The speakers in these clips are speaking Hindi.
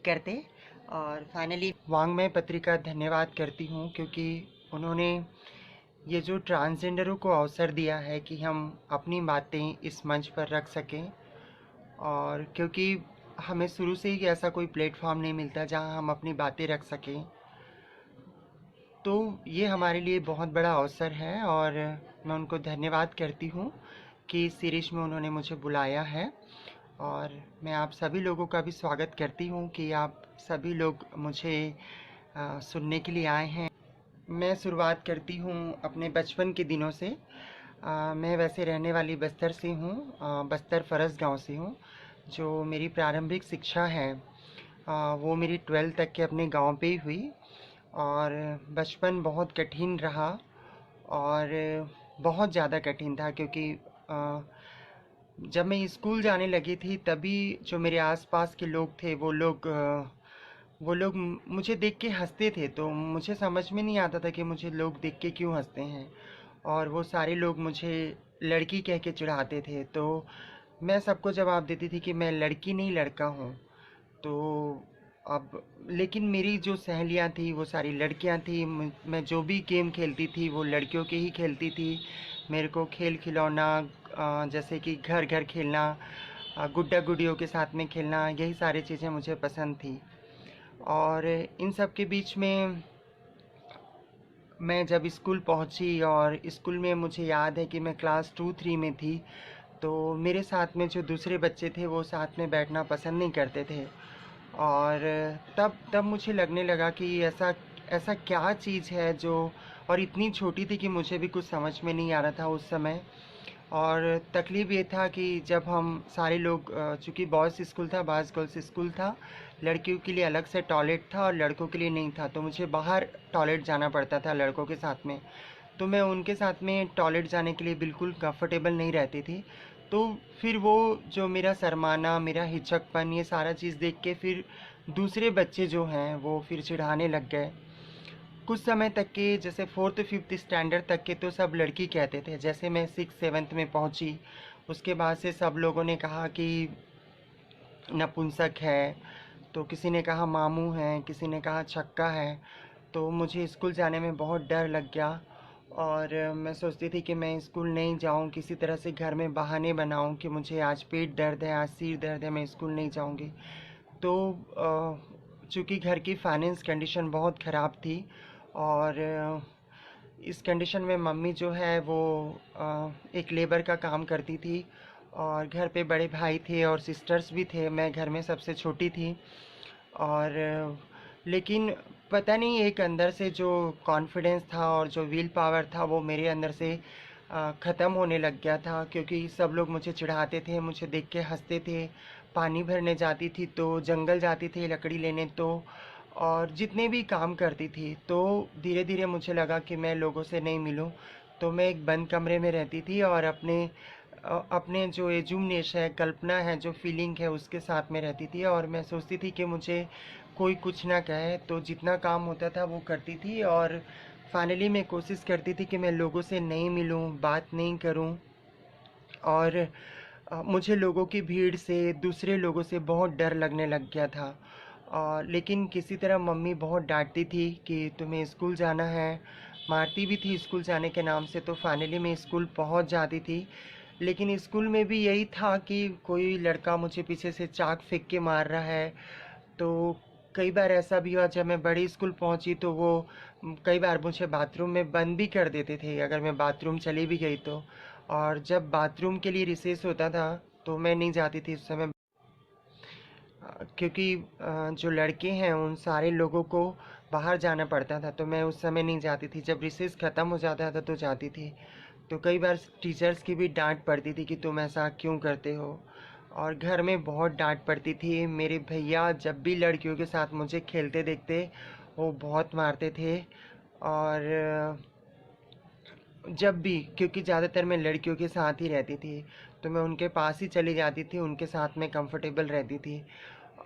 करते। और फाइनली वांग्मय पत्रिका धन्यवाद करती हूँ, क्योंकि उन्होंने ये जो ट्रांसजेंडरों को अवसर दिया है कि हम अपनी बातें इस मंच पर रख सकें। और क्योंकि हमें शुरू से ही ऐसा कोई प्लेटफॉर्म नहीं मिलता जहां हम अपनी बातें रख सकें, तो ये हमारे लिए बहुत बड़ा अवसर है। और मैं उनको धन्यवाद करती हूँ कि इस सीरीज में उन्होंने मुझे बुलाया है। और मैं आप सभी लोगों का भी स्वागत करती हूँ कि आप सभी लोग मुझे सुनने के लिए आए हैं। मैं शुरुआत करती हूँ अपने बचपन के दिनों से। मैं वैसे रहने वाली बस्तर से हूँ, बस्तर फरस गांव से हूँ। जो मेरी प्रारंभिक शिक्षा है वो मेरी 12th तक के अपने गांव पे ही हुई। और बचपन बहुत कठिन रहा, और बहुत ज़्यादा कठिन था, क्योंकि जब मैं स्कूल जाने लगी थी तभी जो मेरे आसपास के लोग थे वो लोग मुझे देख के हंसते थे। तो मुझे समझ में नहीं आता था कि मुझे लोग देख के क्यों हंसते हैं। और वो सारे लोग मुझे लड़की कह के चिढ़ाते थे। तो मैं सबको जवाब देती थी कि मैं लड़की नहीं, लड़का हूँ। तो अब लेकिन मेरी जो सहेलियाँ थी वो सारी लड़कियाँ थी। मैं जो भी गेम खेलती थी वो लड़कियों के ही खेलती थी। मेरे को खेल खिलौना, जैसे कि घर घर खेलना, गुड्डा गुड़ियों के साथ में खेलना, यही सारी चीज़ें मुझे पसंद थी। और इन सब के बीच में मैं जब स्कूल पहुंची, और स्कूल में मुझे याद है कि मैं क्लास 2-3 में थी, तो मेरे साथ में जो दूसरे बच्चे थे वो साथ में बैठना पसंद नहीं करते थे। और तब तब मुझे लगने लगा कि ऐसा ऐसा क्या चीज़ है जो, और इतनी छोटी थी कि मुझे भी कुछ समझ में नहीं आ रहा था उस समय। और तकलीफ़ ये था कि जब हम सारे लोग, चूँकि बॉयज़ स्कूल था, बॉयज़ गर्ल्स स्कूल था, लड़कियों के लिए अलग से टॉयलेट था और लड़कों के लिए नहीं था, तो मुझे बाहर टॉयलेट जाना पड़ता था लड़कों के साथ में। तो मैं उनके साथ में टॉयलेट जाने के लिए बिल्कुल कंफर्टेबल नहीं रहती थी। तो फिर वो जो मेरा शर्माना, मेरा हिचकपन, ये सारा चीज़ देख के फिर दूसरे बच्चे जो हैं वो फिर चिढ़ाने लग गए। कुछ समय तक के, जैसे 4th-5th स्टैंडर्ड तक के तो सब लड़की कहते थे। जैसे मैं 6th-7th में पहुंची, उसके बाद से सब लोगों ने कहा कि नपुंसक है, तो किसी ने कहा मामू है, किसी ने कहा छक्का है। तो मुझे स्कूल जाने में बहुत डर लग गया। और मैं सोचती थी कि मैं स्कूल नहीं जाऊं, किसी तरह से घर में बहाने बनाऊं कि मुझे आज पेट दर्द है, आज सिर दर्द है, मैं स्कूल नहीं जाऊंगी। तो चूँकि घर की फाइनेंस कंडीशन बहुत ख़राब थी, और इस कंडीशन में मम्मी जो है वो एक लेबर का काम करती थी। और घर पे बड़े भाई थे और सिस्टर्स भी थे, मैं घर में सबसे छोटी थी। और लेकिन पता नहीं, एक अंदर से जो कॉन्फिडेंस था और जो विल पावर था वो मेरे अंदर से ख़त्म होने लग गया था, क्योंकि सब लोग मुझे चिढ़ाते थे, मुझे देख के हंसते थे। पानी भरने जाती थी तो, जंगल जाती थी लकड़ी लेने तो, और जितने भी काम करती थी, तो धीरे धीरे मुझे लगा कि मैं लोगों से नहीं मिलूं। तो मैं एक बंद कमरे में रहती थी और अपने जो एजुमनेश है, कल्पना है, जो फीलिंग है, उसके साथ में रहती थी। और मैं सोचती थी कि मुझे कोई कुछ ना कहे, तो जितना काम होता था वो करती थी। और फाइनली मैं कोशिश करती थी कि मैं लोगों से नहीं मिलूं, बात नहीं करूं। और मुझे लोगों की भीड़ से, दूसरे लोगों से बहुत डर लगने लग गया था। लेकिन किसी तरह मम्मी बहुत डांटती थी कि तुम्हें स्कूल जाना है, मारती भी थी स्कूल जाने के नाम से। तो फाइनली मैं स्कूल पहुंच जाती थी। लेकिन स्कूल में भी यही था कि कोई लड़का मुझे पीछे से चाक फेंक के मार रहा है। तो कई बार ऐसा भी हुआ, जब मैं बड़ी स्कूल पहुंची तो वो कई बार मुझे बाथरूम में बंद भी कर देते थे अगर मैं बाथरूम चली भी गई तो। और जब बाथरूम के लिए रिसेस होता था तो मैं नहीं जाती थी उस समय, क्योंकि जो लड़के हैं उन सारे लोगों को बाहर जाना पड़ता था, तो मैं उस समय नहीं जाती थी। जब रिसेस ख़त्म हो जाता था तो जाती थी। तो कई बार टीचर्स की भी डांट पड़ती थी कि तुम ऐसा क्यों करते हो। और घर में बहुत डांट पड़ती थी। मेरे भैया जब भी लड़कियों के साथ मुझे खेलते देखते वो बहुत मारते थे। और जब भी, क्योंकि ज़्यादातर मैं लड़कियों के साथ ही रहती थी, तो मैं उनके पास ही चली जाती थी, उनके साथ में कंफर्टेबल रहती थी।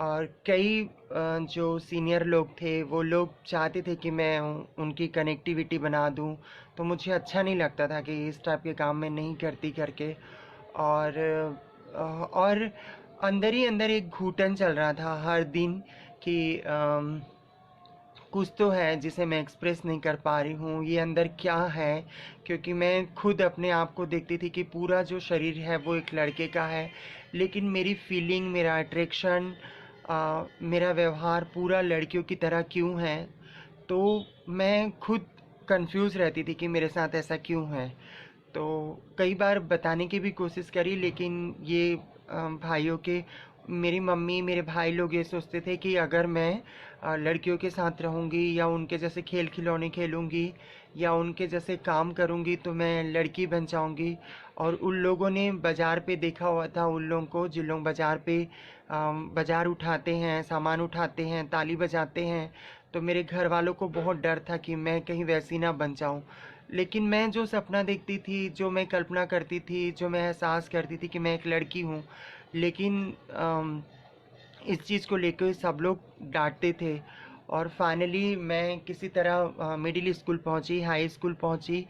और कई जो सीनियर लोग थे वो लोग चाहते थे कि मैं उनकी कनेक्टिविटी बना दूं, तो मुझे अच्छा नहीं लगता था कि इस टाइप के काम मैं नहीं करती करके। और अंदर ही अंदर एक घुटन चल रहा था हर दिन कि कुछ तो है जिसे मैं एक्सप्रेस नहीं कर पा रही हूँ, ये अंदर क्या है। क्योंकि मैं खुद अपने आप को देखती थी कि पूरा जो शरीर है वो एक लड़के का है, लेकिन मेरी फीलिंग, मेरा अट्रैक्शन, मेरा व्यवहार पूरा लड़कियों की तरह क्यों है। तो मैं खुद कंफ्यूज रहती थी कि मेरे साथ ऐसा क्यों है। तो कई बार बताने की भी कोशिश करी, लेकिन ये भाइयों के, मेरी मम्मी, मेरे भाई लोग ये सोचते थे कि अगर मैं लड़कियों के साथ रहूँगी या उनके जैसे खेल खिलौने खेलूँगी या उनके जैसे काम करूँगी तो मैं लड़की बन जाऊँगी। और उन लोगों ने बाज़ार पे देखा हुआ था उन लोगों को, जिन लोग बाज़ार पे बाज़ार उठाते हैं, सामान उठाते हैं, ताली बजाते हैं। तो मेरे घर वालों को बहुत डर था कि मैं कहीं वैसी ना बन जाऊँ। लेकिन मैं जो सपना देखती थी, जो मैं कल्पना करती थी, जो मैं एहसास करती थी कि मैं एक लड़की हूँ, लेकिन इस चीज़ को लेकर सब लोग डांटते थे। और फाइनली मैं किसी तरह मिडिल स्कूल पहुँची, हाई स्कूल पहुँची।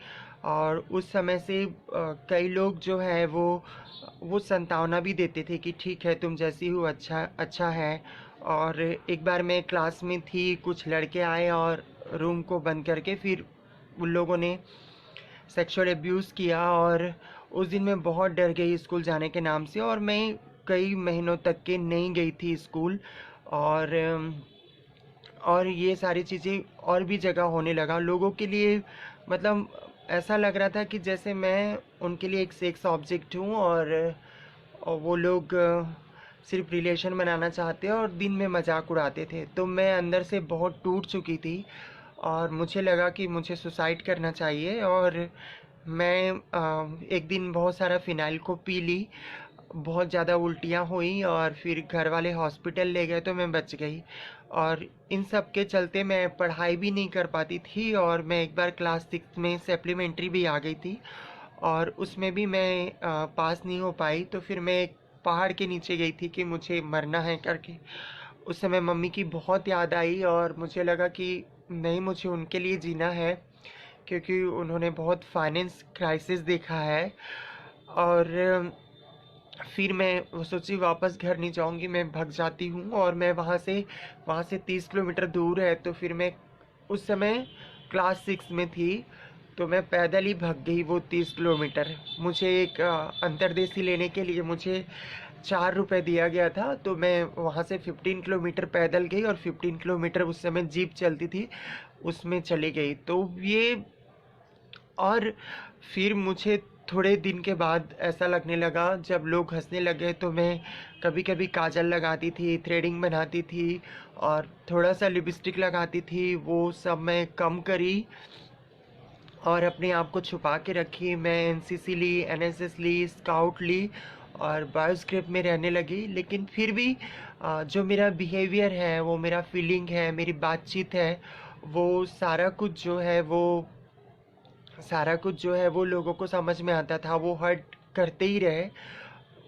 और उस समय से कई लोग जो है वो संतावना भी देते थे कि ठीक है, तुम जैसी हो, अच्छा अच्छा है। और एक बार मैं क्लास में थी, कुछ लड़के आए और रूम को बंद करके फिर उन लोगों ने सेक्सुअल अब्यूज़ किया। और उस दिन मैं बहुत डर गई स्कूल जाने के नाम से, और मैं कई महीनों तक के नहीं गई थी स्कूल। और और ये सारी चीज़ें और भी जगह होने लगा लोगों के लिए। मतलब ऐसा लग रहा था कि जैसे मैं उनके लिए एक सेक्स ऑब्जेक्ट हूँ, और वो लोग सिर्फ रिलेशन बनाना चाहते हैं और दिन में मजाक उड़ाते थे। तो मैं अंदर से बहुत टूट चुकी थी और मुझे लगा कि मुझे सुसाइड करना चाहिए। और मैं एक दिन बहुत सारा फ़िनाइल को पी ली, बहुत ज़्यादा उल्टियाँ हुई और फिर घर वाले हॉस्पिटल ले गए तो मैं बच गई। और इन सब के चलते मैं पढ़ाई भी नहीं कर पाती थी, और मैं एक बार क्लास 6 में सप्लीमेंट्री भी आ गई थी और उसमें भी मैं पास नहीं हो पाई। तो फिर मैं एक पहाड़ के नीचे गई थी कि मुझे मरना है करके। उस समय मम्मी की बहुत याद आई और मुझे लगा कि नहीं, मुझे उनके लिए जीना है, क्योंकि उन्होंने बहुत फाइनेंस क्राइसिस देखा है। और फिर मैं वो सोची वापस घर नहीं जाऊंगी, मैं भाग जाती हूँ। और मैं वहाँ से 30 किलोमीटर दूर है। तो फिर मैं उस समय क्लास 6 में थी, तो मैं पैदल ही भाग गई वो 30 किलोमीटर। मुझे एक अंतर्देशी लेने के लिए मुझे 4 रुपये दिया गया था, तो मैं वहाँ से 15 किलोमीटर पैदल गई और 15 किलोमीटर उस समय जीप चलती थी उसमें चली गई। तो ये, और फिर मुझे थोड़े दिन के बाद ऐसा लगने लगा, जब लोग हंसने लगे, तो मैं कभी कभी काजल लगाती थी, थ्रेडिंग बनाती थी और थोड़ा सा लिपस्टिक लगाती थी। वो सब मैं कम करी और अपने आप को छुपा के रखी। मैं एनसीसी ली, एनएसएस ली, स्काउट ली और बायोस्क्रिप्ट में रहने लगी। लेकिन फिर भी जो मेरा बिहेवियर है, वो मेरा फीलिंग है, मेरी बातचीत है, वो सारा कुछ जो है वो लोगों को समझ में आता था। वो हर्ट करते ही रहे,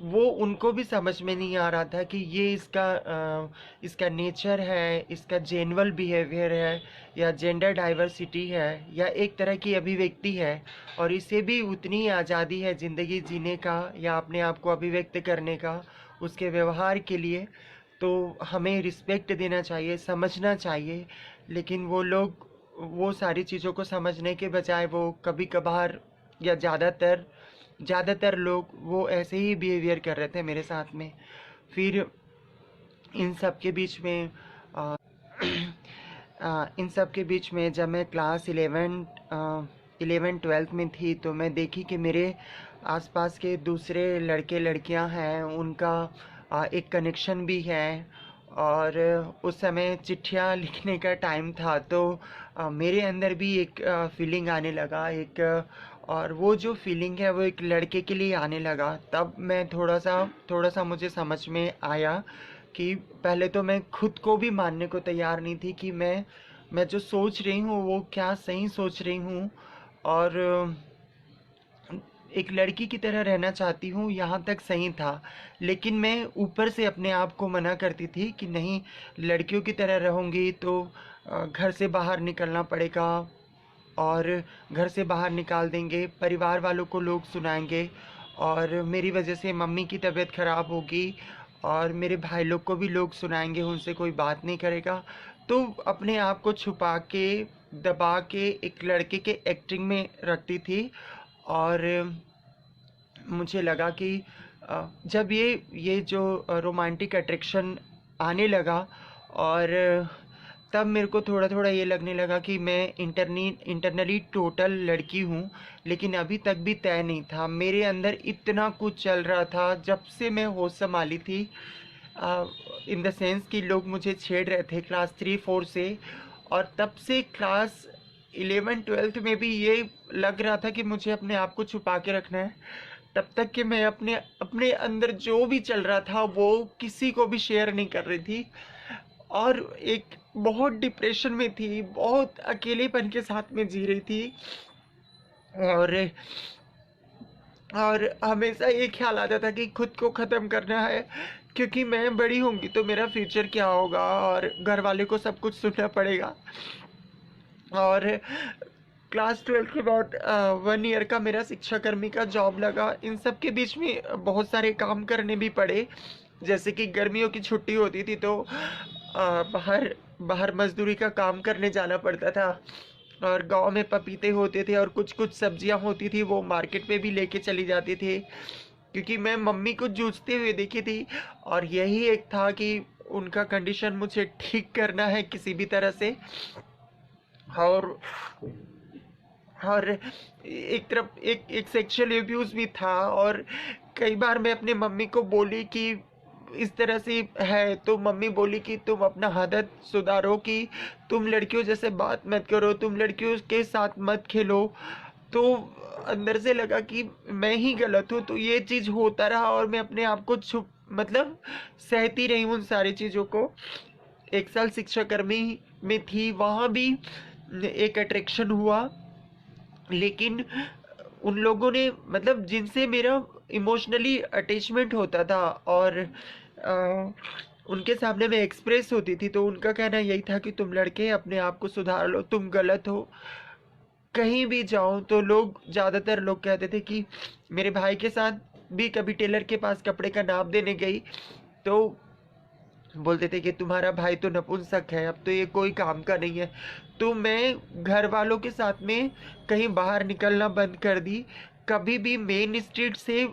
वो उनको भी समझ में नहीं आ रहा था कि ये इसका नेचर है, इसका जेन्युइन बिहेवियर है, या जेंडर डाइवर्सिटी है, या एक तरह की अभिव्यक्ति है। और इसे भी उतनी आज़ादी है ज़िंदगी जीने का या अपने आप को अभिव्यक्त करने का, उसके व्यवहार के लिए। तो हमें रिस्पेक्ट देना चाहिए, समझना चाहिए। लेकिन वो लोग वो सारी चीज़ों को समझने के बजाय वो कभी कभार, या ज़्यादातर लोग वो ऐसे ही बिहेवियर कर रहे थे मेरे साथ में। फिर इन सब के बीच में अ, इन सब के बीच में जब मैं क्लास 11 12 में थी, तो मैं देखी कि मेरे आसपास के दूसरे लड़के लड़कियां हैं, उनका एक कनेक्शन भी है। और उस समय चिट्ठियाँ लिखने का टाइम था, तो मेरे अंदर भी एक फीलिंग आने लगा, और वो जो फीलिंग है वो एक लड़के के लिए आने लगा। तब मैं थोड़ा सा मुझे समझ में आया कि पहले तो मैं खुद को भी मानने को तैयार नहीं थी कि मैं जो सोच रही हूँ वो क्या सही सोच रही हूँ। और एक लड़की की तरह रहना चाहती हूँ, यहाँ तक सही था। लेकिन मैं ऊपर से अपने आप को मना करती थी कि नहीं, लड़कियों की तरह रहूँगी तो घर से बाहर निकलना पड़ेगा, और घर से बाहर निकाल देंगे, परिवार वालों को लोग सुनाएंगे, और मेरी वजह से मम्मी की तबीयत ख़राब होगी, और मेरे भाई लोग को भी लोग सुनाएंगे, उनसे कोई बात नहीं करेगा। तो अपने आप को छुपा के, दबा के एक लड़के के एक्टिंग में रखती थी। और मुझे लगा कि जब ये जो रोमांटिक अट्रैक्शन आने लगा, और तब मेरे को थोड़ा थोड़ा ये लगने लगा कि मैं इंटरनली टोटल लड़की हूँ, लेकिन अभी तक भी तय नहीं था। मेरे अंदर इतना कुछ चल रहा था जब से मैं होश संभाली थी, इन द सेंस कि लोग मुझे छेड़ रहे थे क्लास 3-4 से। और तब से क्लास 11-12 में भी ये लग रहा था कि मुझे अपने आप को छुपा के रखना है, तब तक कि मैं अपने अपने अंदर जो भी चल रहा था वो किसी को भी शेयर नहीं कर रही थी। और एक बहुत डिप्रेशन में थी, बहुत अकेलेपन के साथ में जी रही थी। और हमेशा ये ख्याल आता था कि खुद को ख़त्म करना है, क्योंकि मैं बड़ी होंगी तो मेरा फ्यूचर क्या होगा, और घर वाले को सब कुछ सुनना पड़ेगा। और क्लास 12 के बाद 1 ईयर का मेरा शिक्षाकर्मी का जॉब लगा। इन सब के बीच में बहुत सारे काम करने भी पड़े, जैसे कि गर्मियों की छुट्टी होती थी तो बाहर बाहर मजदूरी का काम करने जाना पड़ता था। और गांव में पपीते होते थे और कुछ कुछ सब्जियां होती थी, वो मार्केट में भी लेके चली जाती थी, क्योंकि मैं मम्मी को जूझते हुए देखी थी। और यही एक था कि उनका कंडीशन मुझे ठीक करना है किसी भी तरह से। और एक तरफ एक एक सेक्सुअल एब्यूज भी था। और कई बार मैं अपने मम्मी को बोली कि इस तरह से है, तो मम्मी बोली कि तुम अपना आदत सुधारो, कि तुम लड़कियों जैसे बात मत करो, तुम लड़कियों के साथ मत खेलो। तो अंदर से लगा कि मैं ही गलत हूँ, तो ये चीज़ होता रहा और मैं अपने आप को छुप मतलब सहती रही उन सारी चीज़ों को। 1 साल शिक्षाकर्मी में थी, वहाँ भी एक अट्रैक्शन हुआ, लेकिन उन लोगों ने मतलब जिनसे मेरा इमोशनली अटैचमेंट होता था, और उनके सामने मैं एक्सप्रेस होती थी, तो उनका कहना यही था कि तुम लड़के अपने आप को सुधार लो, तुम गलत हो। कहीं भी जाऊं तो लोग, ज़्यादातर लोग कहते थे कि मेरे भाई के साथ भी कभी टेलर के पास कपड़े का नाप देने गई तो बोलते थे कि तुम्हारा भाई तो नपुंसक है, अब तो ये कोई काम का नहीं है। तो मैं घर वालों के साथ में कहीं बाहर निकलना बंद कर दी। कभी भी मेन स्ट्रीट से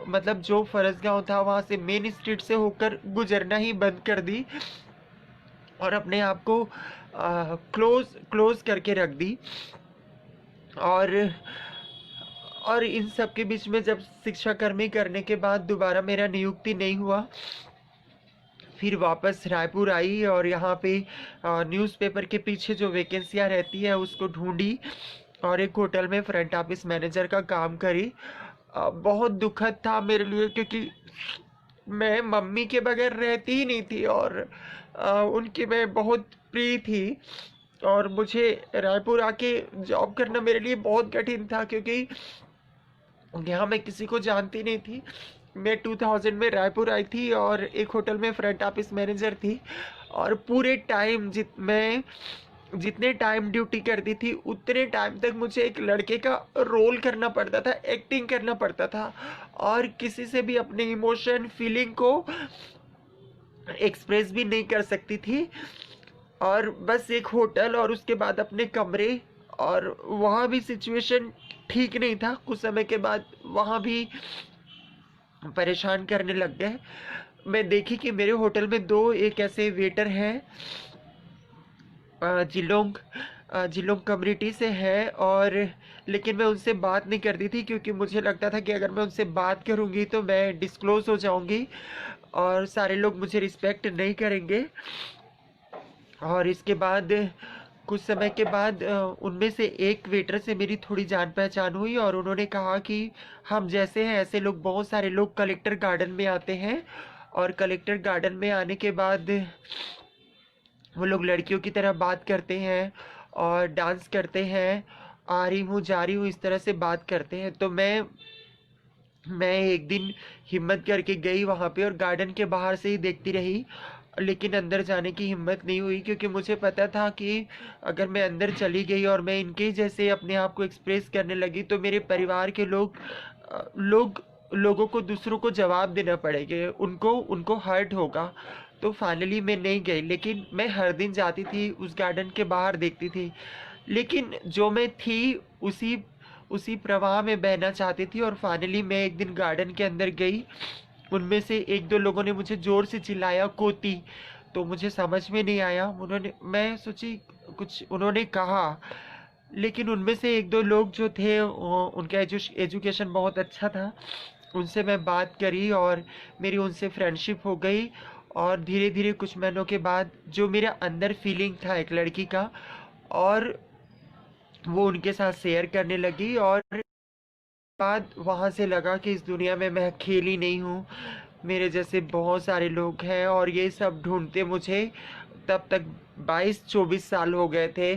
मतलब जो फरसगांव था वहाँ से मेन स्ट्रीट से होकर गुजरना ही बंद कर दी, और अपने आप को क्लोज क्लोज करके रख दी। और इन सब के बीच में जब शिक्षाकर्मी करने के बाद दोबारा मेरा नियुक्ति नहीं हुआ, फिर वापस रायपुर आई और यहाँ पे न्यूज़पेपर के पीछे जो वैकेंसियाँ रहती है उसको ढूंढी, और एक होटल में फ्रंट ऑफिस मैनेजर का काम करी। बहुत दुखद था मेरे लिए, क्योंकि मैं मम्मी के बगैर रहती ही नहीं थी, और उनकी मैं बहुत प्रिय थी। और मुझे रायपुर आके जॉब करना मेरे लिए बहुत कठिन था, क्योंकि यहाँ मैं किसी को जानती नहीं थी। मैं 2000 में रायपुर आई थी और एक होटल में फ्रंट ऑफिस मैनेजर थी, और पूरे टाइम मैं जितने टाइम ड्यूटी करती थी उतने टाइम तक मुझे एक लड़के का रोल करना पड़ता था, एक्टिंग करना पड़ता था, और किसी से भी अपने इमोशन फीलिंग को एक्सप्रेस भी नहीं कर सकती थी। और बस एक होटल और उसके बाद अपने कमरे, और वहाँ भी सिचुएशन ठीक नहीं था। कुछ समय के बाद वहाँ भी परेशान करने लग गए। मैं देखी कि मेरे होटल में दो एक ऐसे वेटर हैं, जिलोंग जिलोंग कम्युनिटी से है, और लेकिन मैं उनसे बात नहीं करती थी, क्योंकि मुझे लगता था कि अगर मैं उनसे बात करूंगी तो मैं डिस्क्लोज हो जाऊंगी और सारे लोग मुझे रिस्पेक्ट नहीं करेंगे। और इसके बाद कुछ समय के बाद उनमें से एक वेटर से मेरी थोड़ी जान पहचान हुई, और उन्होंने कहा कि हम जैसे हैं ऐसे लोग, बहुत सारे लोग कलेक्टर गार्डन में आते हैं, और कलेक्टर गार्डन में आने के बाद वो लोग लड़कियों की तरह बात करते हैं और डांस करते हैं, आ रही हूँ जा रही हूँ इस तरह से बात करते हैं। तो मैं एक दिन हिम्मत करके गई वहाँ पे, और गार्डन के बाहर से ही देखती रही, लेकिन अंदर जाने की हिम्मत नहीं हुई, क्योंकि मुझे पता था कि अगर मैं अंदर चली गई और मैं इनके जैसे अपने आप को एक्सप्रेस करने लगी तो मेरे परिवार के लोग लोगों को, दूसरों को जवाब देना पड़ेगा, उनको उनको हर्ट होगा। तो फाइनली मैं नहीं गई, लेकिन मैं हर दिन जाती थी उस गार्डन के बाहर, देखती थी। लेकिन जो मैं थी उसी उसी प्रवाह में बहना चाहती थी। और फाइनली मैं एक दिन गार्डन के अंदर गई। उनमें से एक दो लोगों ने मुझे जोर से चिल्लाया, कोती। तो मुझे समझ में नहीं आया, उन्होंने, मैं सोची कुछ उन्होंने कहा। लेकिन उनमें से एक दो लोग जो थे उनका एजुकेशन बहुत अच्छा था। उनसे मैं बात करी और मेरी उनसे फ्रेंडशिप हो गई। और धीरे धीरे कुछ महीनों के बाद जो मेरा अंदर फीलिंग था एक लड़की का, और वो उनके साथ शेयर करने लगी। और बाद वहाँ से लगा कि इस दुनिया में मैं अकेली नहीं हूँ, मेरे जैसे बहुत सारे लोग हैं और ये सब ढूंढते मुझे। तब तक 22-24 साल हो गए थे।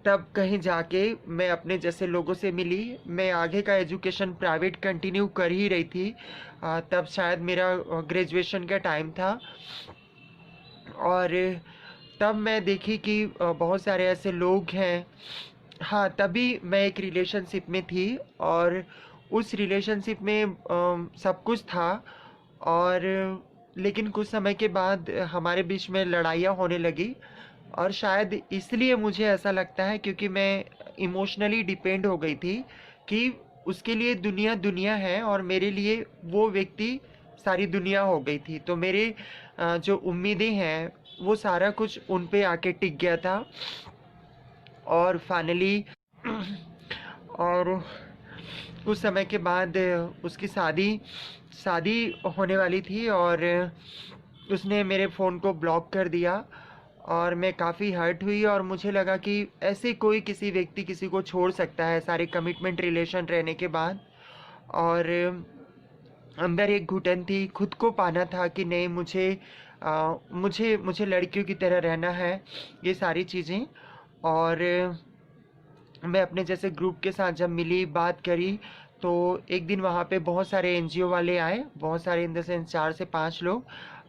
तब कहीं जाके मैं अपने जैसे लोगों से मिली। मैं आगे का एजुकेशन प्राइवेट कंटिन्यू कर ही रही थी। तब शायद मेरा ग्रेजुएशन का टाइम था। और तब मैं देखी कि बहुत सारे ऐसे लोग हैं। हाँ, तभी मैं एक रिलेशनशिप में थी। और उस रिलेशनशिप में सब कुछ था। और लेकिन कुछ समय के बाद हमारे बीच में लड़ाइयाँ होने लगी। और शायद इसलिए मुझे ऐसा लगता है क्योंकि मैं इमोशनली डिपेंड हो गई थी कि उसके लिए दुनिया दुनिया है और मेरे लिए वो व्यक्ति सारी दुनिया हो गई थी। तो मेरे जो उम्मीदें हैं वो सारा कुछ उन पे आके टिक गया था। और फाइनली और कुछ समय के बाद उसकी शादी शादी होने वाली थी। और उसने मेरे फ़ोन को ब्लॉक कर दिया। और मैं काफ़ी हर्ट हुई और मुझे लगा कि ऐसे कोई किसी व्यक्ति किसी को छोड़ सकता है सारे कमिटमेंट रिलेशन रहने के बाद। और अंदर एक घुटन थी, खुद को पाना था कि नहीं, मुझे मुझे लड़कियों की तरह रहना है, ये सारी चीज़ें। और मैं अपने जैसे ग्रुप के साथ जब मिली, बात करी, तो एक दिन वहाँ पे बहुत सारे एनजीओ वाले आए, बहुत सारे इन द सेंस 4 से 5 लोग।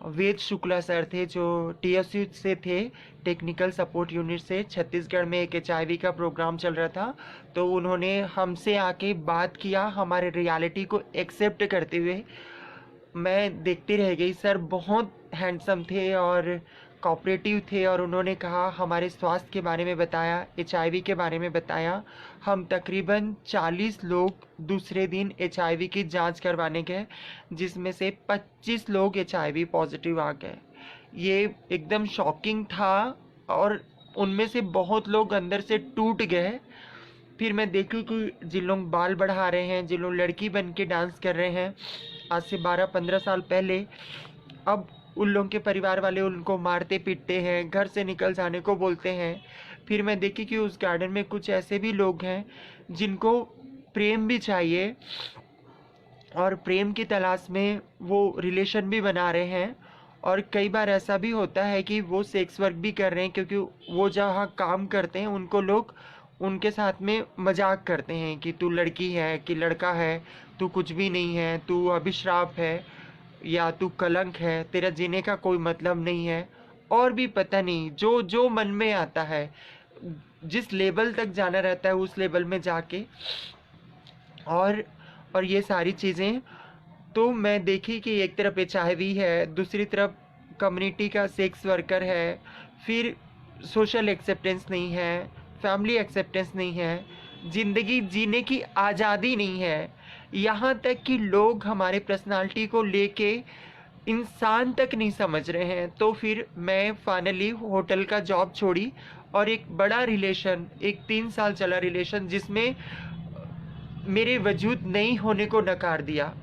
वेद शुक्ला सर थे जो टीएसयू से थे, टेक्निकल सपोर्ट यूनिट से। छत्तीसगढ़ में एक एचआईवी का प्रोग्राम चल रहा था, तो उन्होंने हमसे आके बात किया हमारे रियलिटी को एक्सेप्ट करते हुए। मैं देखती रह गई। सर बहुत हैंडसम थे और कोऑपरेटिव थे। और उन्होंने कहा, हमारे स्वास्थ्य के बारे में बताया, एचआईवी के बारे में बताया। हम तकरीबन 40 लोग दूसरे दिन एचआईवी की जांच करवाने गए, जिसमें से 25 लोग एचआईवी पॉजिटिव आ गए। ये एकदम शॉकिंग था। और उनमें से बहुत लोग अंदर से टूट गए। फिर मैं देखूँ कि जिन लोग बाल बढ़ा रहे हैं, जिन लोग लड़की बन के डांस कर रहे हैं आज से 12-15 साल पहले, अब उन लोगों के परिवार वाले उनको मारते पीटते हैं, घर से निकल जाने को बोलते हैं। फिर मैं देखी कि उस गार्डन में कुछ ऐसे भी लोग हैं जिनको प्रेम भी चाहिए और प्रेम की तलाश में वो रिलेशन भी बना रहे हैं। और कई बार ऐसा भी होता है कि वो सेक्स वर्क भी कर रहे हैं, क्योंकि वो जहाँ काम करते हैं उनको लोग उनके साथ में मजाक करते हैं कि तू लड़की है कि लड़का है, तू कुछ भी नहीं है, तू अभिश्राप है, या तू कलंक है, तेरा जीने का कोई मतलब नहीं है। और भी पता नहीं जो जो मन में आता है, जिस लेवल तक जाना रहता है उस लेवल में जाके। और और ये सारी चीज़ें तो मैं देखी कि एक तरफ एचआईवी है, दूसरी तरफ कम्युनिटी का सेक्स वर्कर है, फिर सोशल एक्सेप्टेंस नहीं है, फैमिली एक्सेप्टेंस नहीं है, ज़िंदगी जीने की आज़ादी नहीं है। यहाँ तक कि लोग हमारे पर्सनालिटी को लेके इंसान तक नहीं समझ रहे हैं। तो फिर मैं फाइनली होटल का जॉब छोड़ी और एक बड़ा रिलेशन, एक 3 साल चला रिलेशन, जिसमें मेरे वजूद नहीं होने को नकार दिया।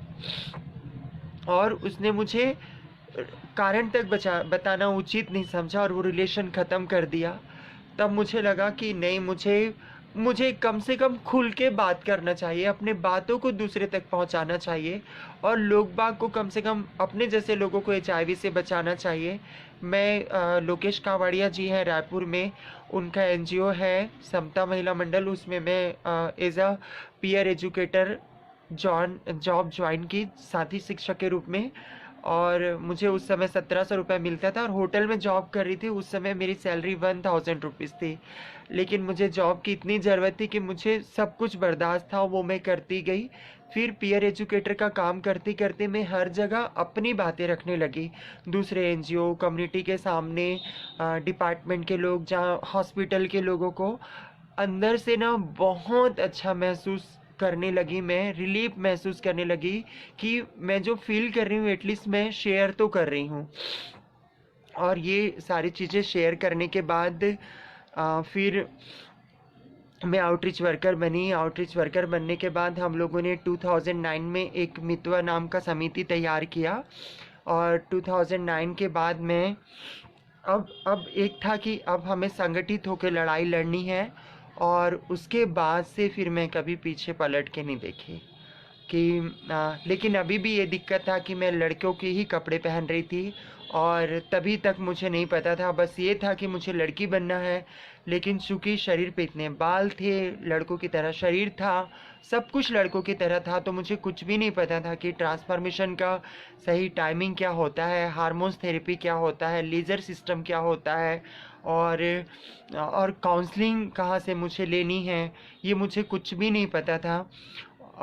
और उसने मुझे कारण तक बताना उचित नहीं समझा और वो रिलेशन ख़त्म कर दिया। तब मुझे लगा कि नहीं, मुझे मुझे कम से कम खुल के बात करना चाहिए, अपने बातों को दूसरे तक पहुंचाना चाहिए। और लोग बाग को कम से कम अपने जैसे लोगों को एचआईवी से बचाना चाहिए। मैं लोकेश कावड़िया जी हैं रायपुर में, उनका एनजीओ है समता महिला मंडल, उसमें मैं as a peer educator job join की, साथी शिक्षक के रूप में। और मुझे उस समय 1700 रुपये मिलता था और होटल में जॉब कर रही थी। उस समय मेरी सैलरी 1000 रुपीज़ थी। लेकिन मुझे जॉब की इतनी ज़रूरत थी कि मुझे सब कुछ बर्दाश्त था, वो मैं करती गई। फिर पीयर एजुकेटर का काम करते करते मैं हर जगह अपनी बातें रखने लगी, दूसरे एनजीओ, कम्युनिटी के सामने, डिपार्टमेंट के लोग, जहाँ हॉस्पिटल के लोगों को। अंदर से ना बहुत अच्छा महसूस करने लगी, मैं रिलीफ महसूस करने लगी कि मैं जो फील कर रही हूँ एटलीस्ट मैं शेयर तो कर रही हूँ। और ये सारी चीज़ें शेयर करने के बाद फिर मैं आउटरीच वर्कर बनी। आउटरीच वर्कर बनने के बाद हम लोगों ने 2009 में एक मितवा नाम का समिति तैयार किया। और 2009 के बाद मैं अब एक था कि अब हमें संगठित होकर लड़ाई लड़नी है। और उसके बाद से फिर मैं कभी पीछे पलट के नहीं देखी कि लेकिन अभी भी ये दिक्कत था कि मैं लड़कों के ही कपड़े पहन रही थी। और तभी तक मुझे नहीं पता था, बस ये था कि मुझे लड़की बनना है। लेकिन चूंकि शरीर पे इतने बाल थे, लड़कों की तरह शरीर था, सब कुछ लड़कों की तरह था, तो मुझे कुछ भी नहीं पता था कि ट्रांसफॉर्मेशन का सही टाइमिंग क्या होता है, हार्मोन्स थेरेपी क्या होता है, लेज़र सिस्टम क्या होता है, और काउंसलिंग कहाँ से मुझे लेनी है, ये मुझे कुछ भी नहीं पता था।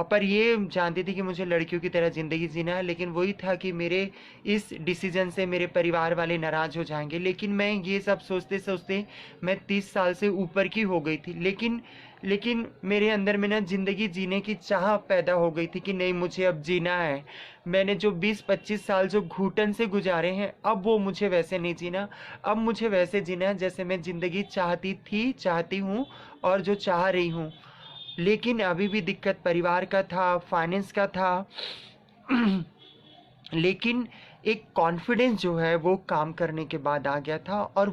पर ये जानती थी कि मुझे लड़कियों की तरह ज़िंदगी जीना है। लेकिन वही था कि मेरे इस डिसीज़न से मेरे परिवार वाले नाराज़ हो जाएंगे। लेकिन मैं ये सब सोचते सोचते मैं 30 साल से ऊपर की हो गई थी। लेकिन मेरे अंदर में ना ज़िंदगी जीने की चाह पैदा हो गई थी कि नहीं, मुझे अब जीना है। मैंने जो 20-25 साल जो घुटन से गुजारे हैं, अब वो मुझे वैसे नहीं जीना। अब मुझे वैसे जीना है जैसे मैं ज़िंदगी चाहती थी, चाहती हूँ और जो चाह रही हूँ। लेकिन अभी भी दिक्कत परिवार का था, फाइनेंस का था। लेकिन एक कॉन्फिडेंस जो है वो काम करने के बाद आ गया था। और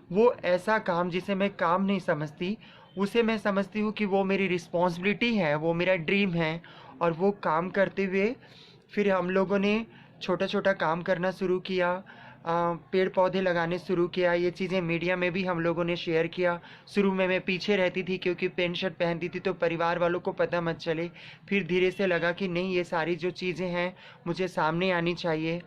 वो ऐसा काम जिसे मैं काम नहीं समझती, उसे मैं समझती हूँ कि वो मेरी रिस्पॉन्सिबिलिटी है, वो मेरा ड्रीम है। और वो काम करते हुए फिर हम लोगों ने छोटा छोटा काम करना शुरू किया, पेड़ पौधे लगाने शुरू किया। ये चीज़ें मीडिया में भी हम लोगों ने शेयर किया। शुरू में मैं पीछे रहती थी क्योंकि पेंट शर्ट पहनती थी तो परिवार वालों को पता मत चले। फिर धीरे से लगा कि नहीं, ये सारी जो चीज़ें हैं मुझे सामने आनी चाहिए।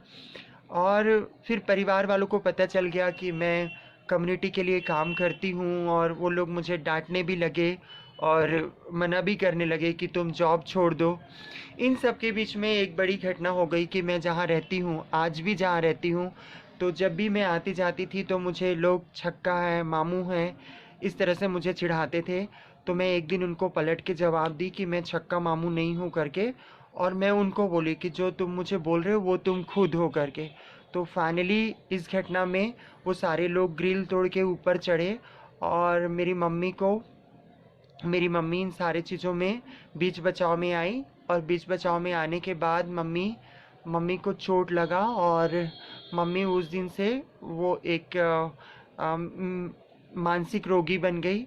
और फिर परिवार वालों को पता चल गया कि मैं कम्युनिटी के लिए काम करती हूँ। और वो लोग मुझे डांटने भी लगे और मना भी करने लगे कि तुम जॉब छोड़ दो। इन सब के बीच में एक बड़ी घटना हो गई कि मैं जहाँ रहती हूँ, आज भी जहाँ रहती हूँ, तो जब भी मैं आती जाती थी तो मुझे लोग छक्का है, मामू हैं, इस तरह से मुझे चिढ़ाते थे। तो मैं एक दिन उनको पलट के जवाब दी कि मैं छक्का मामू नहीं हूँ करके। और मैं उनको बोली कि जो तुम मुझे बोल रहे हो वो तुम खुद हो करके। तो फाइनली इस घटना में वो सारे लोग ग्रिल तोड़ के ऊपर चढ़े। और मेरी मम्मी इन सारी चीज़ों में बीच बचाव में आई। और बीच बचाव में आने के बाद मम्मी को चोट लगा। और मम्मी उस दिन से वो एक मानसिक रोगी बन गई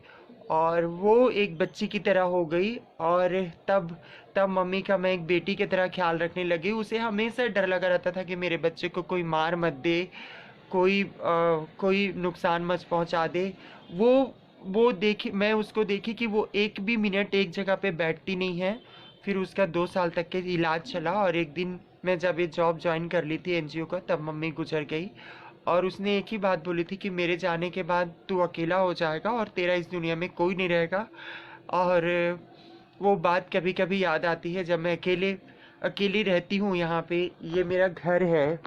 और वो एक बच्ची की तरह हो गई। और तब तब मम्मी का मैं एक बेटी की तरह ख्याल रखने लगी। उसे हमेशा डर लगा रहता था कि मेरे बच्चे को कोई मार मत दे, कोई नुकसान मत पहुंचा दे। वो देखी, मैं उसको देखी कि वो एक भी मिनट एक जगह पे बैठती नहीं है। फिर उसका 2 साल तक के इलाज चला। और एक दिन मैं जब ये जॉब ज्वाइन कर ली थी एनजीओ का, तब मम्मी गुजर गई। और उसने एक ही बात बोली थी कि मेरे जाने के बाद तू अकेला हो जाएगा और तेरा इस दुनिया में कोई नहीं रहेगा। और वो बात कभी कभी याद आती है जब मैं अकेली रहती हूँ यहाँ पे। ये मेरा घर है।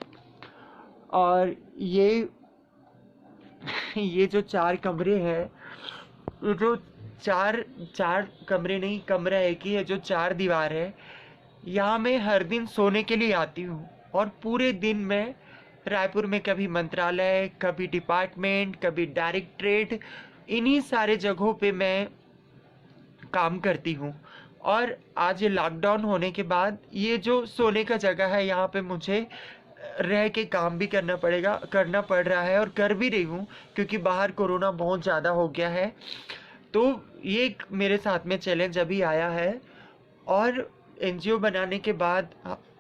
और ये जो 4 कमरे हैं, ये जो चार चार कमरे नहीं, कमरा एक ही है जो 4 दीवार है। यहाँ मैं हर दिन सोने के लिए आती हूँ। और पूरे दिन में रायपुर में कभी मंत्रालय, कभी डिपार्टमेंट, कभी डायरेक्टरेट, इन्हीं सारे जगहों पे मैं काम करती हूँ। और आज ये लॉकडाउन होने के बाद ये जो सोने का जगह है, यहाँ पे मुझे रह के काम भी करना पड़ रहा है और कर भी रही हूँ क्योंकि बाहर कोरोना बहुत ज़्यादा हो गया है। तो ये एक मेरे साथ में चैलेंज अभी आया है। और एनजीओ बनाने के बाद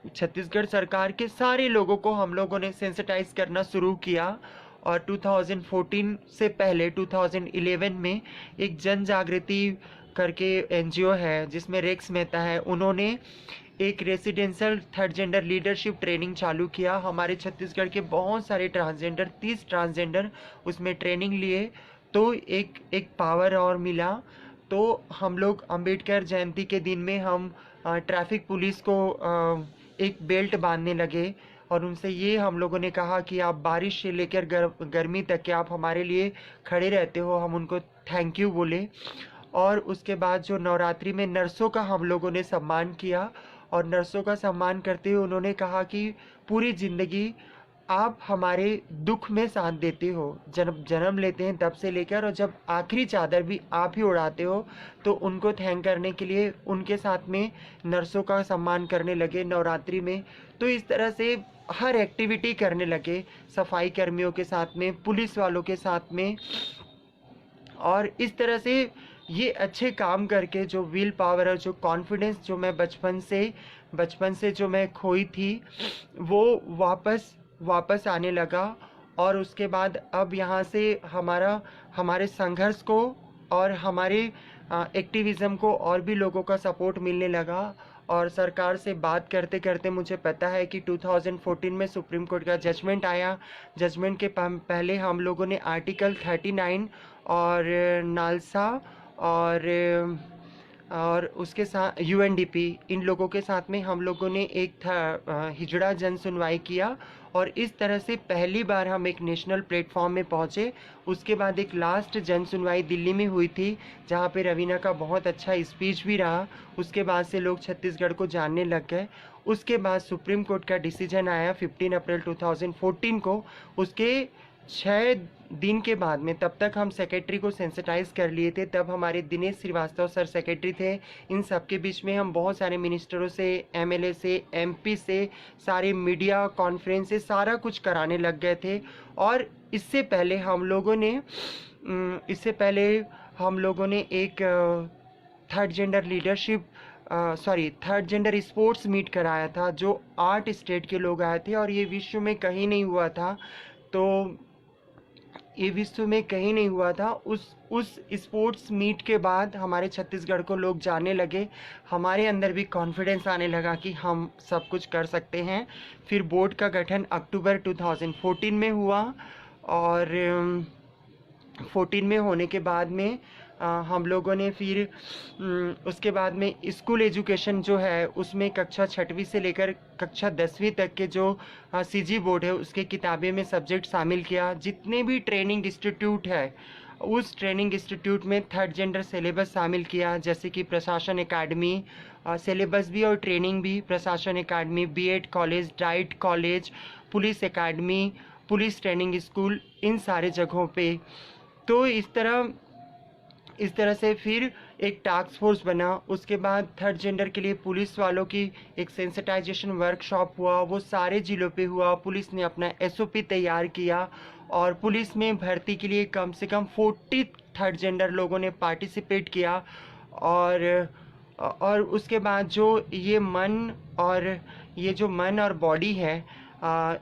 छत्तीसगढ़ सरकार के सारे लोगों को हम लोगों ने सेंसिटाइज करना शुरू किया। और 2014 से पहले 2011 में एक जन जागृति करके एनजीओ है जिसमें रेक्स मेहता है, उन्होंने एक residential third gender leadership training चालू किया। हमारे छत्तीसगढ़ के बहुत सारे ट्रांसजेंडर, 30 ट्रांसजेंडर उसमें ट्रेनिंग लिए। तो एक पावर और मिला। तो हम लोग अंबेडकर जयंती के दिन में हम ट्रैफिक पुलिस को एक बेल्ट बांधने लगे और उनसे ये हम लोगों ने कहा कि आप बारिश से लेकर गर्मी तक के आप हमारे लिए खड़े रहते हो। हम उनको थैंक यू बोले। और उसके बाद जो नवरात्रि में नर्सों का हम लोगों ने सम्मान किया और नर्सों का सम्मान करते हुए उन्होंने कहा कि पूरी ज़िंदगी आप हमारे दुख में साथ देते हो, जन्म जन्म लेते हैं तब से लेकर और जब आखिरी चादर भी आप ही उड़ाते हो। तो उनको थैंक करने के लिए उनके साथ में नर्सों का सम्मान करने लगे नवरात्रि में। तो इस तरह से हर एक्टिविटी करने लगे, सफाई कर्मियों के साथ में, पुलिस वालों के साथ में। और इस तरह से ये अच्छे काम करके जो विल पावर और जो कॉन्फिडेंस जो मैं बचपन से जो मैं खोई थी वो वापस आने लगा। और उसके बाद अब यहाँ से हमारे संघर्ष को और हमारे एक्टिविज़म को और भी लोगों का सपोर्ट मिलने लगा। और सरकार से बात करते करते मुझे पता है कि 2014 में सुप्रीम कोर्ट का जजमेंट आया। जजमेंट के पहले हम लोगों ने आर्टिकल 39 और नालसा और उसके साथ यूएनडीपी, इन लोगों के साथ में हम लोगों ने एक हिजड़ा जन सुनवाई किया। और इस तरह से पहली बार हम एक नेशनल प्लेटफॉर्म में पहुँचे। उसके बाद एक लास्ट जन सुनवाई दिल्ली में हुई थी जहाँ पे रवीना का बहुत अच्छा स्पीच भी रहा। उसके बाद से लोग छत्तीसगढ़ को जानने लग गए। उसके बाद सुप्रीम कोर्ट का डिसीजन आया 15 अप्रैल 2014 को। उसके 6 दिन के बाद में, तब तक हम सेक्रेटरी को सेंसिटाइज कर लिए थे। तब हमारे दिनेश श्रीवास्तव सर सेक्रेटरी थे। इन सब के बीच में हम बहुत सारे मिनिस्टरों से, एमएलए से, एमपी से, सारे मीडिया कॉन्फ्रेंस से सारा कुछ कराने लग गए थे। और इससे पहले हम लोगों ने एक थर्ड जेंडर स्पोर्ट्स मीट कराया था जो 8 स्टेट के लोग आए थे और ये विश्व में कहीं नहीं हुआ था। उस स्पोर्ट्स मीट के बाद हमारे छत्तीसगढ़ को लोग जानने लगे। हमारे अंदर भी कॉन्फिडेंस आने लगा कि हम सब कुछ कर सकते हैं। फिर बोर्ड का गठन अक्टूबर 2014 में हुआ। और 14 में होने के बाद में हम लोगों ने फिर उसके बाद में स्कूल एजुकेशन जो है उसमें कक्षा 6वीं से लेकर कक्षा 10वीं तक के जो सीजी बोर्ड है उसके किताबें में सब्जेक्ट शामिल किया। जितने भी ट्रेनिंग इंस्टीट्यूट है उस ट्रेनिंग इंस्टीट्यूट में थर्ड जेंडर सिलेबस शामिल किया, जैसे कि प्रशासन एकेडमी, सिलेबस भी और ट्रेनिंग भी, प्रशासन academy, BEd college, DIET college, police academy, police training school, इन सारे जगहों पे। तो इस तरह से फिर एक टास्क फोर्स बना। उसके बाद थर्ड जेंडर के लिए पुलिस वालों की एक सेंसिटाइजेशन वर्कशॉप हुआ, वो सारे जिलों पे हुआ। पुलिस ने अपना एसओपी तैयार किया और पुलिस में भर्ती के लिए कम से कम 40 थर्ड जेंडर लोगों ने पार्टिसिपेट किया। और उसके बाद जो ये मन और बॉडी है,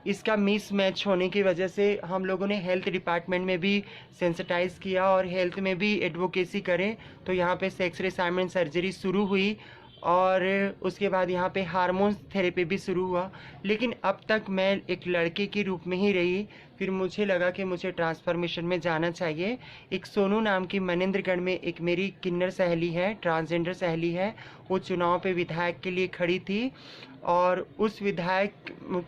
इसका मिस मैच होने की वजह से हम लोगों ने हेल्थ डिपार्टमेंट में भी सेंसिटाइज किया और हेल्थ में भी एडवोकेसी करें। तो यहाँ पे सेक्स रिसाइनमेंट सर्जरी शुरू हुई और उसके बाद यहाँ पे हार्मोन थेरेपी भी शुरू हुआ। लेकिन अब तक मैं एक लड़के के रूप में ही रही। फिर मुझे लगा कि मुझे ट्रांसफॉर्मेशन में जाना चाहिए। एक सोनू नाम की मनेंद्रगढ़ में एक मेरी किन्नर सहेली है, ट्रांसजेंडर सहेली है, वो चुनाव पे विधायक के लिए खड़ी थी। और उस विधायक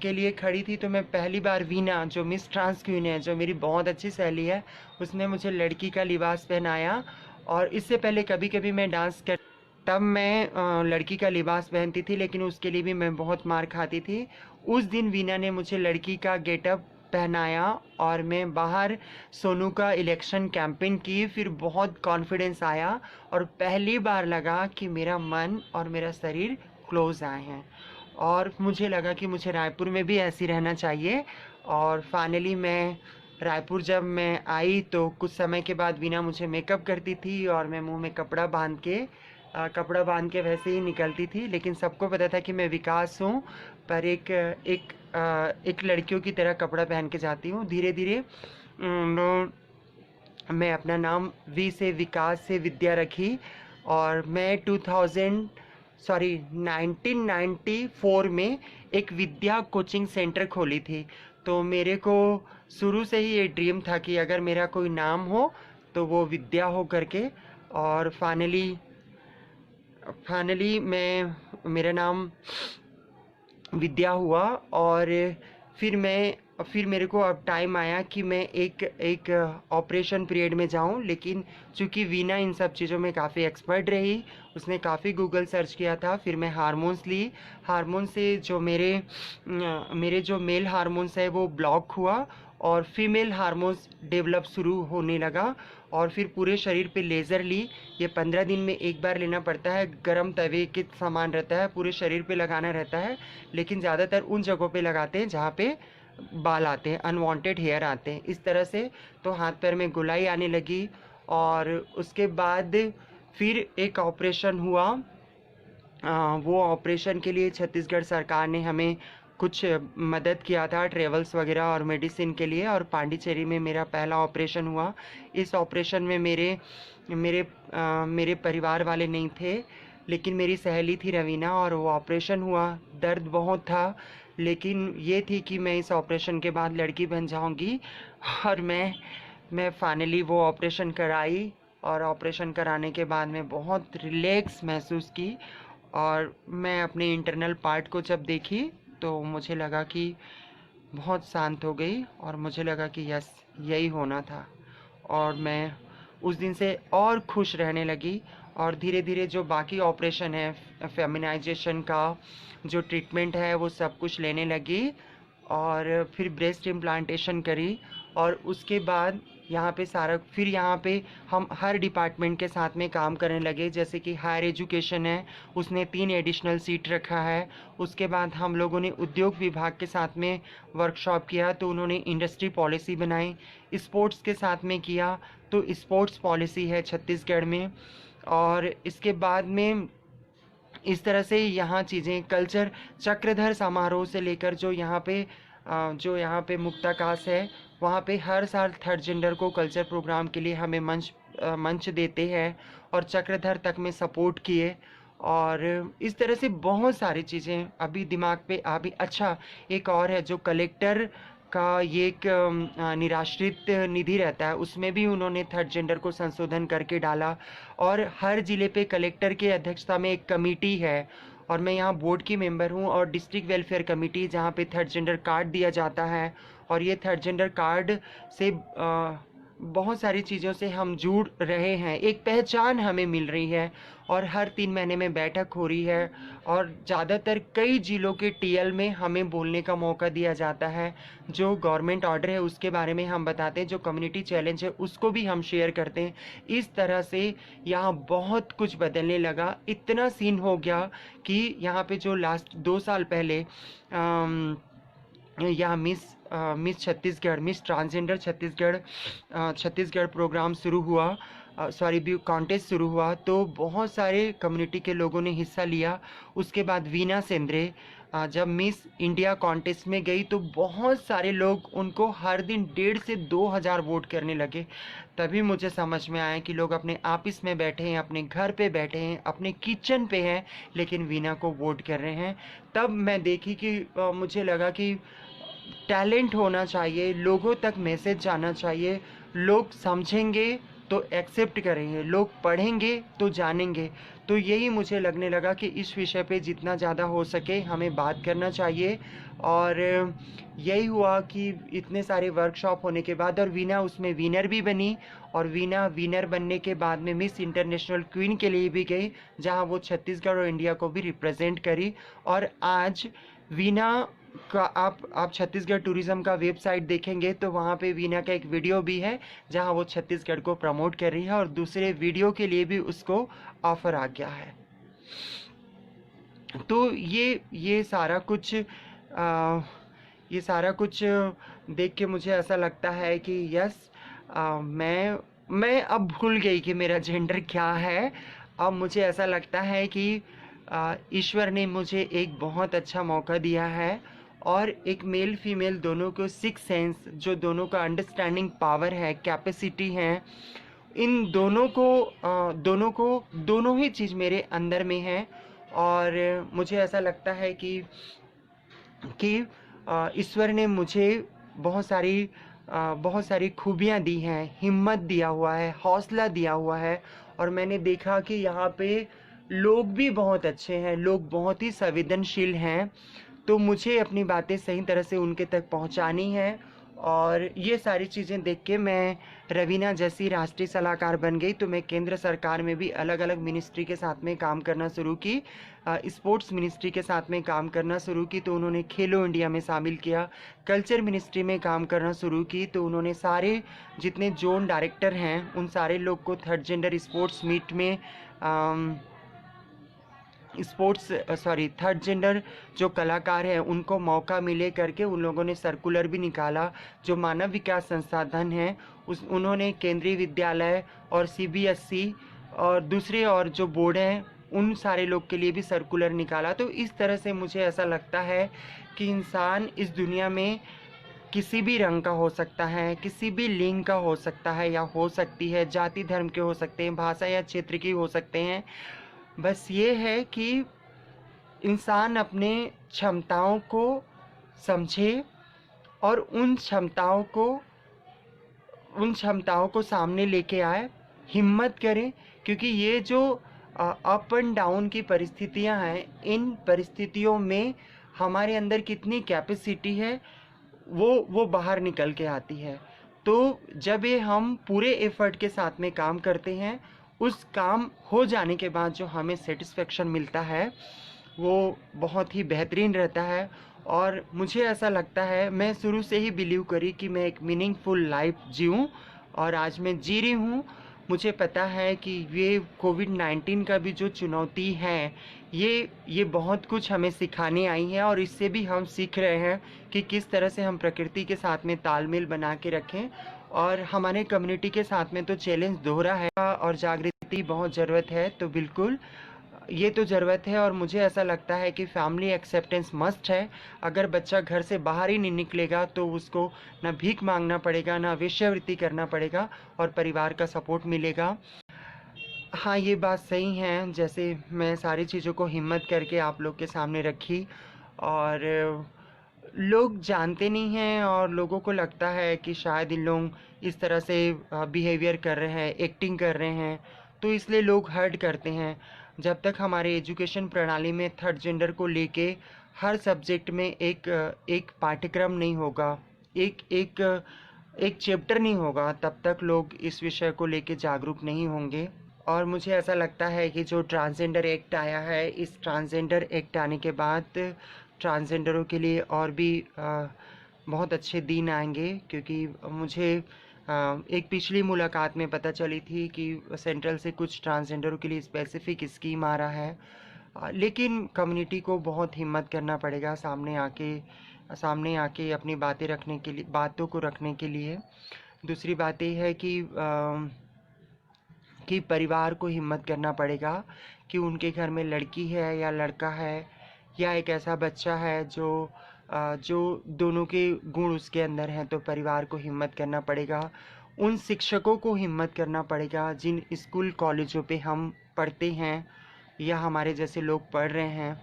के लिए खड़ी थी तो मैं पहली बार वीना, जो मिस ट्रांस क्वीन है, जो मेरी बहुत अच्छी सहेली है, उसने मुझे लड़की का लिबास पहनाया। और इससे पहले कभी कभी मैं डांस कर तब मैं लड़की का लिबास पहनती थी, लेकिन उसके लिए भी मैं बहुत मार खाती थी। उस दिन वीना ने मुझे लड़की का गेटअप पहनाया और मैं बाहर सोनू का इलेक्शन कैंपेन की। फिर बहुत कॉन्फिडेंस आया और पहली बार लगा कि मेरा मन और मेरा शरीर क्लोज आए हैं। और मुझे लगा कि मुझे रायपुर में भी ऐसी रहना चाहिए। और फाइनली मैं रायपुर जब मैं आई तो कुछ समय के बाद वीना मुझे मेकअप करती थी और मैं मुंह में कपड़ा बांध के वैसे ही निकलती थी। लेकिन सबको पता था कि मैं विकास हूँ, पर एक लड़कियों की तरह कपड़ा पहन के जाती हूँ। धीरे धीरे मैं अपना नाम वी से विकास से विद्या रखी। और मैं 1994 में एक विद्या कोचिंग सेंटर खोली थी। तो मेरे को शुरू से ही ये ड्रीम था कि अगर मेरा कोई नाम हो तो वो विद्या हो करके। और फाइनली मैं मेरा नाम विद्या हुआ। और फिर मेरे को अब टाइम आया कि मैं एक ऑपरेशन पीरियड में जाऊं, लेकिन चूंकि वीना इन सब चीज़ों में काफ़ी एक्सपर्ट रही, उसने काफ़ी गूगल सर्च किया था। फिर मैं हार्मोन्स ली। हार्मोन से जो मेरे जो मेल हार्मोन्स है वो ब्लॉक हुआ और फीमेल हार्मोन्स डेवलप शुरू होने लगा। और फिर पूरे शरीर पे लेज़र ली। ये 15 दिन में एक बार लेना पड़ता है। गरम तवे के समान रहता है, पूरे शरीर पे लगाना रहता है, लेकिन ज़्यादातर उन जगहों पे लगाते हैं जहाँ पे बाल आते हैं, अनवांटेड हेयर आते हैं, इस तरह से। तो हाथ पैर में गुलाई आने लगी। और उसके बाद फिर एक ऑपरेशन हुआ। वो ऑपरेशन के लिए छत्तीसगढ़ सरकार ने हमें कुछ मदद किया था, ट्रेवल्स वगैरह और मेडिसिन के लिए। और पांडिचेरी में मेरा पहला ऑपरेशन हुआ। इस ऑपरेशन में मेरे परिवार वाले नहीं थे, लेकिन मेरी सहेली थी रवीना, और वो ऑपरेशन हुआ। दर्द बहुत था, लेकिन ये थी कि मैं इस ऑपरेशन के बाद लड़की बन जाऊंगी। और मैं फाइनली वो ऑपरेशन कराई। और ऑपरेशन कराने के बाद मैं बहुत रिलैक्स महसूस की। और मैं अपने इंटरनल पार्ट को जब देखी तो मुझे लगा कि बहुत शांत हो गई, और मुझे लगा कि यस, यही होना था। और मैं उस दिन से और खुश रहने लगी। और धीरे धीरे जो बाकी ऑपरेशन है, फेमिनाइजेशन का जो ट्रीटमेंट है, वो सब कुछ लेने लगी। और फिर ब्रेस्ट इम्प्लांटेशन करी। और उसके बाद यहाँ पे हम हर डिपार्टमेंट के साथ में काम करने लगे। जैसे कि हायर एजुकेशन है, उसने 3 एडिशनल सीट रखा है। उसके बाद हम लोगों ने उद्योग विभाग के साथ में वर्कशॉप किया, तो उन्होंने इंडस्ट्री पॉलिसी बनाई। स्पोर्ट्स के साथ में किया, तो स्पोर्ट्स पॉलिसी है छत्तीसगढ़ में। और इसके बाद में इस तरह से यहाँ चीज़ें, कल्चर, चक्रधर समारोह से लेकर जो यहाँ पे मुक्ताकाश है, वहाँ पे हर साल थर्ड जेंडर को कल्चर प्रोग्राम के लिए हमें मंच देते हैं। और चक्रधर तक में सपोर्ट किए। और इस तरह से बहुत सारी चीज़ें अभी दिमाग पे अभी। अच्छा, एक और है, जो कलेक्टर का ये एक निराश्रित निधि रहता है, उसमें भी उन्होंने थर्ड जेंडर को संशोधन करके डाला। और हर ज़िले पे कलेक्टर के अध्यक्षता में एक कमेटी है, और मैं यहाँ बोर्ड की मेंबर हूँ। और डिस्ट्रिक्ट वेलफेयर कमेटी, जहाँ पे थर्ड जेंडर कार्ड दिया जाता है। और ये थर्ड जेंडर कार्ड से बहुत सारी चीज़ों से हम जुड़ रहे हैं, एक पहचान हमें मिल रही है। और हर 3 महीने में बैठक हो रही है। और ज़्यादातर कई जिलों के टीएल में हमें बोलने का मौका दिया जाता है। जो गवर्नमेंट ऑर्डर है उसके बारे में हम बताते हैं, जो कम्युनिटी चैलेंज है उसको भी हम शेयर करते हैं। इस तरह से यहाँ बहुत कुछ बदलने लगा। इतना सीन हो गया कि यहाँ पे जो लास्ट 2 साल पहले यहाँ miss Chhattisgarh, miss transgender Chhattisgarh program शुरू हुआ, सॉरी कॉन्टेस्ट शुरू हुआ, तो बहुत सारे कम्युनिटी के लोगों ने हिस्सा लिया। उसके बाद वीना सेंद्रे जब मिस इंडिया कॉन्टेस्ट में गई, तो बहुत सारे लोग उनको हर दिन 1,500 से 2,000 वोट करने लगे। तभी मुझे समझ में आया कि लोग अपने ऑफिस में बैठे हैं, अपने घर पे बैठे हैं, अपने किचन पे हैं, लेकिन वीना को वोट कर रहे हैं। तब मैं देखी कि मुझे लगा कि टैलेंट होना चाहिए, लोगों तक मैसेज जाना चाहिए। लोग समझेंगे तो एक्सेप्ट करेंगे, लोग पढ़ेंगे तो जानेंगे। तो यही मुझे लगने लगा कि इस विषय पे जितना ज़्यादा हो सके हमें बात करना चाहिए। और यही हुआ कि इतने सारे वर्कशॉप होने के बाद, और वीना उसमें विनर भी बनी। और वीना विनर बनने के बाद में मिस इंटरनेशनल क्वीन के लिए भी गई, जहां वो छत्तीसगढ़ और इंडिया को भी रिप्रेजेंट करी। और आज वीना का आप छत्तीसगढ़ टूरिज्म का वेबसाइट देखेंगे तो वहाँ पे वीना का एक वीडियो भी है, जहाँ वो छत्तीसगढ़ को प्रमोट कर रही है। और दूसरे वीडियो के लिए भी उसको ऑफर आ गया है। तो ये सारा कुछ देख के मुझे ऐसा लगता है कि यस, मैं अब भूल गई कि मेरा जेंडर क्या है। अब मुझे ऐसा लगता है कि ईश्वर ने मुझे एक बहुत अच्छा मौका दिया है। और एक मेल फीमेल दोनों को सिक्स सेंस, जो दोनों का अंडरस्टैंडिंग पावर है, कैपेसिटी है, इन दोनों ही चीज़ मेरे अंदर में है। और मुझे ऐसा लगता है कि ईश्वर ने मुझे बहुत सारी खूबियाँ दी हैं, हिम्मत दिया हुआ है, हौसला दिया हुआ है। और मैंने देखा कि यहाँ पे लोग भी बहुत अच्छे हैं, लोग बहुत ही संवेदनशील हैं। तो मुझे अपनी बातें सही तरह से उनके तक पहुंचानी है। और ये सारी चीज़ें देख के मैं रवीना जैसी राष्ट्रीय सलाहकार बन गई। तो मैं केंद्र सरकार में भी अलग अलग मिनिस्ट्री के साथ में काम करना शुरू की। स्पोर्ट्स मिनिस्ट्री के साथ में काम करना शुरू की तो उन्होंने खेलो इंडिया में शामिल किया। कल्चर मिनिस्ट्री में काम करना शुरू की तो उन्होंने सारे जितने जोन डायरेक्टर हैं उन सारे लोग को थर्ड जेंडर स्पोर्ट्स मीट में थर्ड जेंडर जो कलाकार हैं उनको मौका मिले करके उन लोगों ने सर्कुलर भी निकाला। जो मानव विकास संसाधन है उन्होंने केंद्रीय विद्यालय और सीबीएसई और दूसरे और जो बोर्ड हैं उन सारे लोग के लिए भी सर्कुलर निकाला। तो इस तरह से मुझे ऐसा लगता है कि इंसान इस दुनिया में किसी भी रंग का हो सकता है, किसी भी लिंग का हो सकता है या हो सकती है, जाति धर्म के हो सकते हैं, भाषा या क्षेत्र के हो सकते हैं। बस ये है कि इंसान अपने क्षमताओं को समझे और उन क्षमताओं को सामने लेके आए, हिम्मत करें। क्योंकि ये जो अप एंड डाउन की परिस्थितियां हैं, इन परिस्थितियों में हमारे अंदर कितनी कैपेसिटी है वो बाहर निकल के आती है। तो जब ये हम पूरे एफर्ट के साथ में काम करते हैं, उस काम हो जाने के बाद जो हमें सेटिस्फेक्शन मिलता है वो बहुत ही बेहतरीन रहता है। और मुझे ऐसा लगता है, मैं शुरू से ही बिलीव करी कि मैं एक मीनिंगफुल लाइफ जीऊँ और आज मैं जी रही हूँ। मुझे पता है कि ये कोविड-19 का भी जो चुनौती है ये बहुत कुछ हमें सिखाने आई है और इससे भी हम सीख रहे हैं कि किस तरह से हम प्रकृति के साथ में तालमेल बना के रखें। और हमारे कम्युनिटी के साथ में तो चैलेंज दोहरा है और जागृति बहुत ज़रूरत है। तो बिल्कुल ये तो ज़रूरत है और मुझे ऐसा लगता है कि फैमिली एक्सेप्टेंस मस्ट है। अगर बच्चा घर से बाहर ही नहीं निकलेगा तो उसको ना भीख मांगना पड़ेगा, ना वेश्यावृत्ति करना पड़ेगा और परिवार का सपोर्ट मिलेगा। हाँ, ये बात सही है। जैसे मैं सारी चीज़ों को हिम्मत करके आप लोग के सामने रखी और लोग जानते नहीं हैं और लोगों को लगता है कि शायद इन लोग इस तरह से बिहेवियर कर रहे हैं, एक्टिंग कर रहे हैं, तो इसलिए लोग हर्ट करते हैं। जब तक हमारे एजुकेशन प्रणाली में थर्ड जेंडर को लेके हर सब्जेक्ट में एक पाठ्यक्रम नहीं होगा, एक एक एक चैप्टर नहीं होगा, तब तक लोग इस विषय को लेके जागरूक नहीं होंगे। और मुझे ऐसा लगता है कि जो ट्रांसजेंडर एक्ट आया है, इस ट्रांसजेंडर एक्ट आने के बाद ट्रांसजेंडरों के लिए और भी बहुत अच्छे दिन आएंगे। क्योंकि मुझे एक पिछली मुलाकात में पता चली थी कि सेंट्रल से कुछ ट्रांसजेंडरों के लिए स्पेसिफिक स्कीम आ रहा है। लेकिन कम्युनिटी को बहुत हिम्मत करना पड़ेगा सामने आके अपनी बातों को रखने के लिए। दूसरी बात ये है कि परिवार को हिम्मत करना पड़ेगा कि उनके घर में लड़की है या लड़का है या एक ऐसा बच्चा है जो दोनों के गुण उसके अंदर हैं। तो परिवार को हिम्मत करना पड़ेगा, उन शिक्षकों को हिम्मत करना पड़ेगा जिन स्कूल कॉलेजों पे हम पढ़ते हैं या हमारे जैसे लोग पढ़ रहे हैं।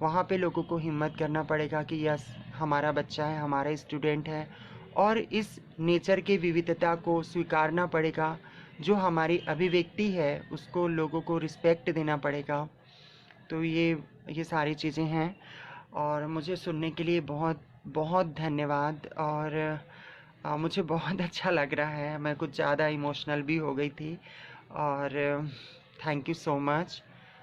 वहाँ पे लोगों को हिम्मत करना पड़ेगा कि यस, हमारा बच्चा है, हमारा स्टूडेंट है और इस नेचर के विविधता को स्वीकारना पड़ेगा। जो हमारी अभिव्यक्ति है उसको लोगों को रिस्पेक्ट देना पड़ेगा। तो ये सारी चीज़ें हैं और मुझे सुनने के लिए बहुत बहुत धन्यवाद। और मुझे बहुत अच्छा लग रहा है, मैं कुछ ज़्यादा इमोशनल भी हो गई थी और थैंक यू सो मच।